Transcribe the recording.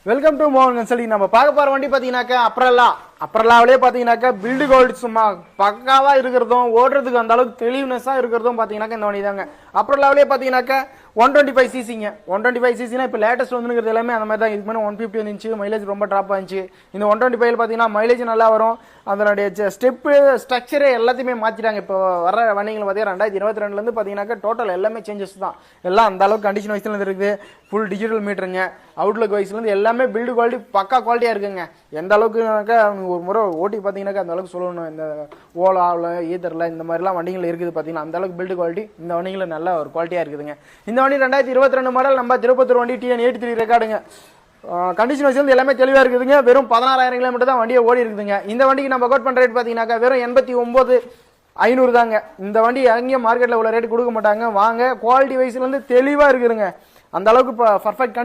Welcome to மோகன் சொல்லி நம்ம பார்க்க போற வண்டி பாத்தீங்கன்னாக்கா அப்புறம்லாவிலே பாத்தீங்கன்னாக்கா பில்டு கோல்டு சும்மா பக்காவா இருக்கிறதும் ஓடுறதுக்கு அந்த அளவுக்கு தெளிவுனஸா இருக்கிறதும் பாத்தீங்கன்னாக்கா இந்த வண்டி தாங்க. அப்புறம்லாவிலே பாத்தீங்கன்னாக்கா 125 சிசிங்க. 125 சிசினா இப்போ லேட்டஸ்ட் வந்துருக்கிறது எல்லாமே அந்த மாதிரி தான். இதுக்கு மேலே 150 வந்துச்சு, மைலேஜ் ரொம்ப ட்ராப் ஆச்சு. இந்த 125 பார்த்தீங்கன்னா மைலேஜ் நல்லா வரும். அதனுடைய ஸ்டெப்பு ஸ்ட்ரக்சரே எல்லாத்தையுமே மாற்றிட்டாங்க. இப்போ வர வண்டிகள் பார்த்தீங்கன்னா 2022 பார்த்தீங்கன்னாக்கா டோட்டல் எல்லாமே சேஞ்சஸ் தான். எல்லாம் அந்த அளவுக்கு கண்டிஷன் வைஸ்லேருந்து இருக்குது. ஃபுல் டிஜிட்டல் மீட்டருங்க. அவுட்லுக் வைஸ்லேருந்து எல்லாமே பில்டு குவாலிட்டி பக்கா குவாலிட்டியாக இருக்குங்க. எந்த அளவுக்குனாக்கா ஒரு முறை ஓட்டி பார்த்தீங்கன்னாக்கா அந்த அளவுக்கு சொல்லணும். இந்த ஓலாவில் ஈதரில் இந்த மாதிரிலாம் வண்டிகள் இருக்குது பார்த்தீங்கன்னா அந்த அளவுக்கு பில்டு குவாலிட்டி இந்த வண்டிகளில் நல்ல ஒரு குவாலிட்டியாக இருக்குதுங்க. இந்த வண்டி 2022 மாடல் நம்ம திருப்பத்தூர் வண்டி TN83 ரெக்கார்டுங்க. கண்டிஷன் வைஸ் எல்லாமே தெளிவாக இருக்குதுங்க. வெறும் 16,000 கிலோமீட்டர் தான் வண்டியை ஓடி இருக்குதுங்க. இந்த வண்டிக்கு நம்ம கோட் பண்ணுற ரேட் பார்த்தீங்கன்னாக்கா வெறும் 89,500 தாங்க. இந்த வண்டி எங்கேயும் மார்க்கெட்டில் உள்ள ரேட் கொடுக்க மாட்டாங்க. வாங்க, குவாலிட்டி வைஸ்லேருந்து தெளிவாக இருக்குதுங்க. அந்த அளவுக்கு பர்ஃபெக்ட்